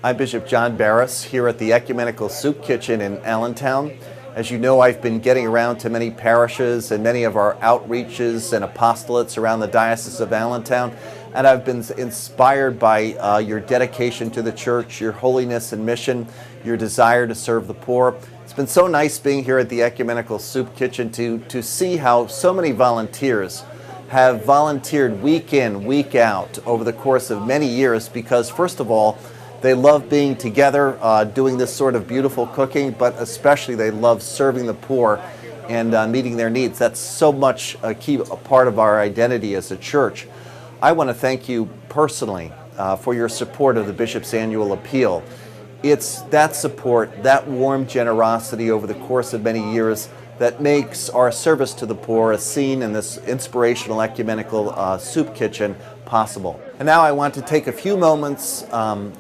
I'm Bishop John Barris here at the Ecumenical Soup Kitchen in Allentown. As you know, I've been getting around to many parishes and many of our outreaches and apostolates around the Diocese of Allentown, and I've been inspired by your dedication to the church, your holiness and mission, your desire to serve the poor. It's been so nice being here at the Ecumenical Soup Kitchen to see how so many volunteers have volunteered week in, week out over the course of many years because, first of all, they love being together, doing this sort of beautiful cooking, but especially they love serving the poor and meeting their needs. That's so much a part of our identity as a church. I want to thank you personally for your support of the Bishop's Annual Appeal. It's that support, that warm generosity over the course of many years that makes our service to the poor, as seen in this inspirational ecumenical soup kitchen, possible. And now I want to take a few moments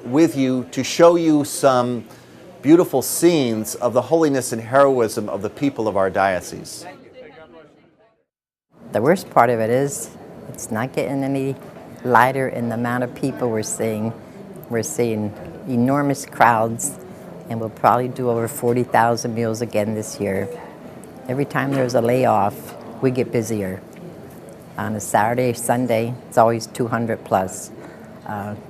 with you to show you some beautiful scenes of the holiness and heroism of the people of our diocese. The worst part of it is it's not getting any lighter in the amount of people we're seeing. We're seeing enormous crowds, and we'll probably do over 40,000 meals again this year. Every time there's a layoff, we get busier. On a Saturday, Sunday, it's always 200 plus,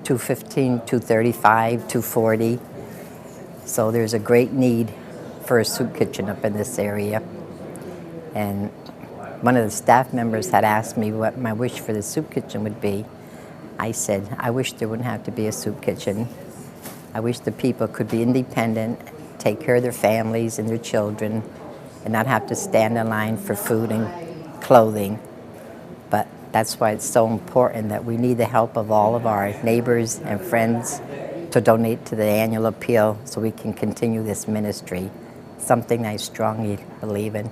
215, 235, 240. So there's a great need for a soup kitchen up in this area. And one of the staff members had asked me what my wish for the soup kitchen would be. I said, I wish there wouldn't have to be a soup kitchen. I wish the people could be independent, take care of their families and their children, and not have to stand in line for food and clothing. But that's why it's so important that we need the help of all of our neighbors and friends to donate to the annual appeal so we can continue this ministry, something I strongly believe in.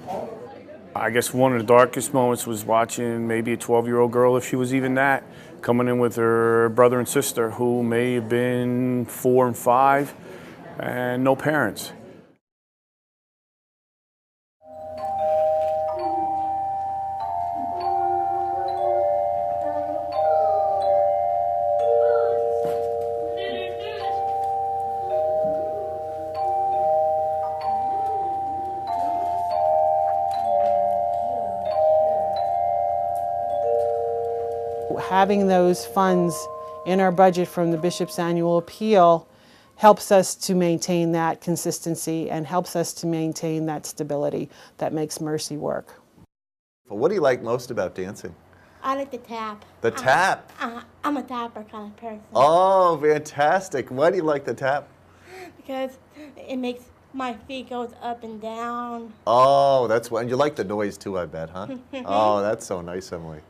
I guess one of the darkest moments was watching maybe a 12-year-old girl, if she was even that, coming in with her brother and sister who may have been 4 and 5 and no parents. Having those funds in our budget from the Bishop's Annual Appeal helps us to maintain that consistency and helps us to maintain that stability that makes Mercy work. Well, what do you like most about dancing? I like the tap. The tap? I'm a tapper kind of person. Oh, fantastic. Why do you like the tap? Because it makes my feet goes up and down. Oh, that's why. And you like the noise too, I bet, huh? Oh, that's so nice, Emily.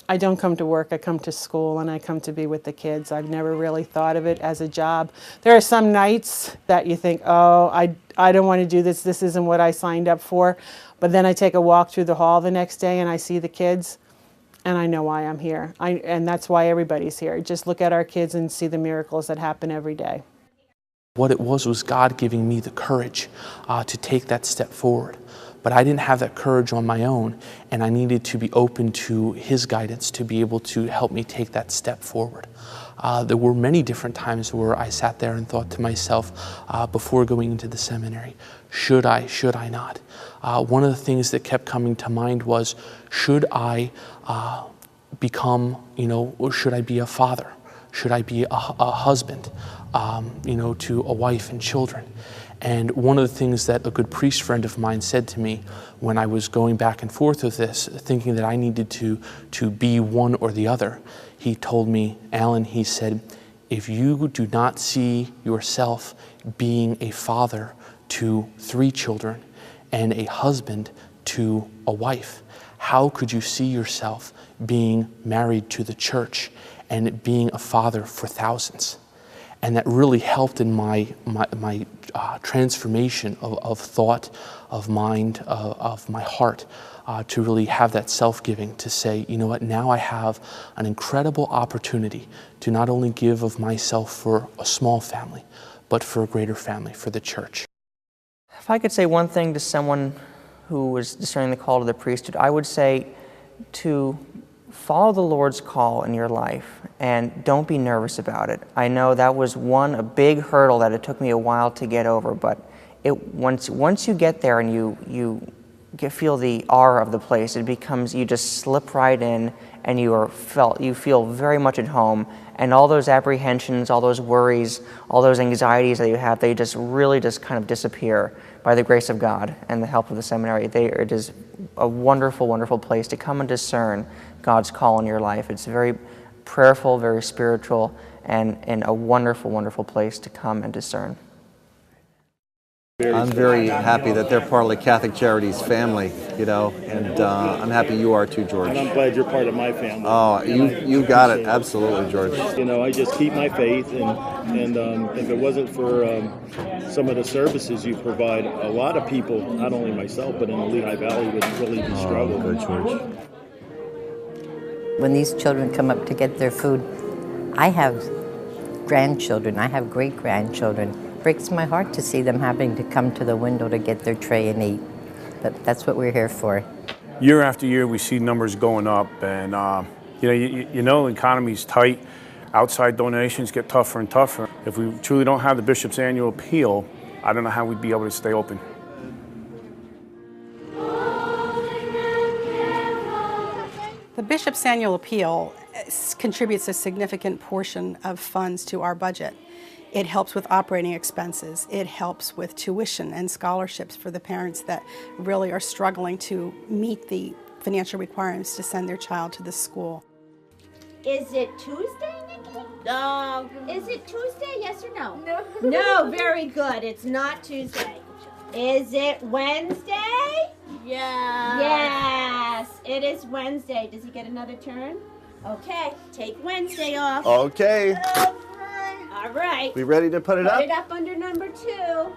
I don't come to work, I come to school and I come to be with the kids. I've never really thought of it as a job. There are some nights that you think, oh, I don't want to do this, this isn't what I signed up for. But then I take a walk through the hall the next day and I see the kids and I know why I'm here. And that's why everybody's here. Just look at our kids and see the miracles that happen every day. What it was God giving me the courage to take that step forward. But I didn't have that courage on my own, and I needed to be open to His guidance to be able to help me take that step forward. There were many different times where I sat there and thought to myself before going into the seminary, should I not? One of the things that kept coming to mind was, should I become, or should I be a father? Should I be a husband, to a wife and children? And one of the things that a good priest friend of mine said to me when I was going back and forth with this, thinking that I needed to be one or the other, he told me, Alan, he said, if you do not see yourself being a father to 3 children and a husband to a wife, how could you see yourself being married to the church and being a father for thousands? And that really helped in my transformation of thought, of mind, of my heart, to really have that self-giving, to say, you know what, now I have an incredible opportunity to not only give of myself for a small family, but for a greater family, for the church. If I could say one thing to someone who was discerning the call to the priesthood, I would say to follow the Lord's call in your life and don't be nervous about it. I know that was a big hurdle that it took me a while to get over, but once you get there and you feel the aura of the place, it becomes, you just slip right in and you feel very much at home, and all those apprehensions, all those worries, all those anxieties that you have, they just really just kind of disappear by the grace of God and the help of the seminary. It is a wonderful, wonderful place to come and discern God's call in your life. It's very prayerful, very spiritual, and a wonderful, wonderful place to come and discern. I'm very happy that they're part of the Catholic Charities family, you know, and I'm happy you are too, George. And I'm glad you're part of my family. Oh, you got it. Absolutely, George. You know, I just keep my faith, and if it wasn't for some of the services you provide, a lot of people, not only myself, but in the Lehigh Valley, would really be struggling. Good, George. When these children come up to get their food, I have grandchildren, I have great-grandchildren. It breaks my heart to see them having to come to the window to get their tray and eat. But that's what we're here for. Year after year, we see numbers going up, and you know, the economy's tight. Outside donations get tougher and tougher. If we truly don't have the bishop's annual appeal, I don't know how we'd be able to stay open. The bishop's annual appeal contributes a significant portion of funds to our budget. It helps with operating expenses. It helps with tuition and scholarships for the parents that really are struggling to meet the financial requirements to send their child to the school. Is it Tuesday, Nikki? No. Is it Tuesday, yes or no? No. No, very good. It's not Tuesday. Is it Wednesday? Yeah. Yes, it is Wednesday. Does he get another turn? Okay, take Wednesday off. Okay. All right. We ready to put it up? Put it up under number 2. Can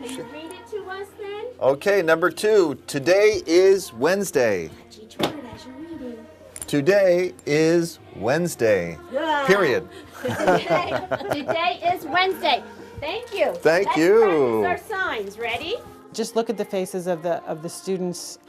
you read it to us then? Okay, number 2. Today is Wednesday. Catch each word as you're reading. Today is Wednesday. Good. Period. Today is Wednesday. Thank you. Thank you. Let's practice our signs. Ready? Just look at the faces of the students,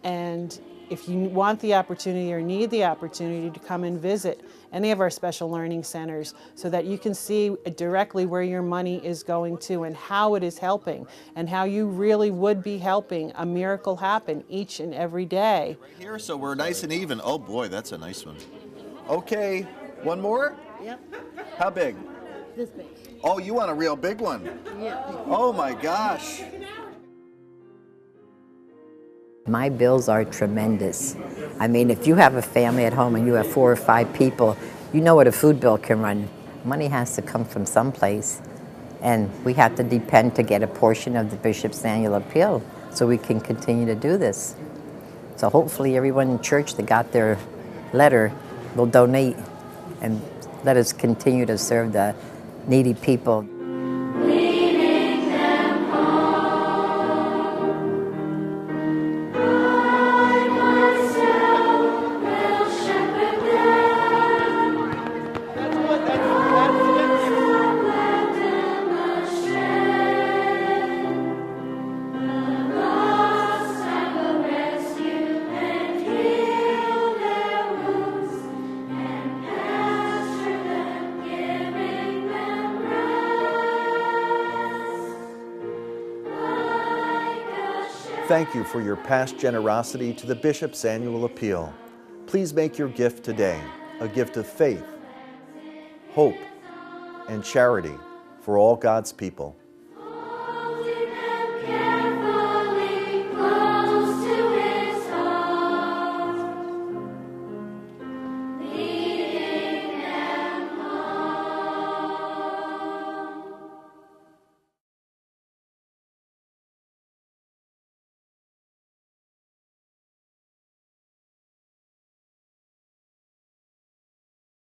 and if you want the opportunity or need the opportunity to come and visit any of our special learning centers so that you can see directly where your money is going to and how it is helping and how you really would be helping a miracle happen each and every day. Right here, so we're nice and even. Oh boy, that's a nice one. Okay, one more? Yep. How big? This big. Oh, you want a real big one? Yeah. Oh my gosh. My bills are tremendous. I mean, if you have a family at home and you have 4 or 5 people, you know what a food bill can run. Money has to come from someplace, and we have to depend to get a portion of the bishop's annual appeal so we can continue to do this. So hopefully everyone in church that got their letter will donate and let us continue to serve the needy people. Thank you for your past generosity to the Bishop's Annual Appeal. Please make your gift today a gift of faith, hope, and charity for all God's people.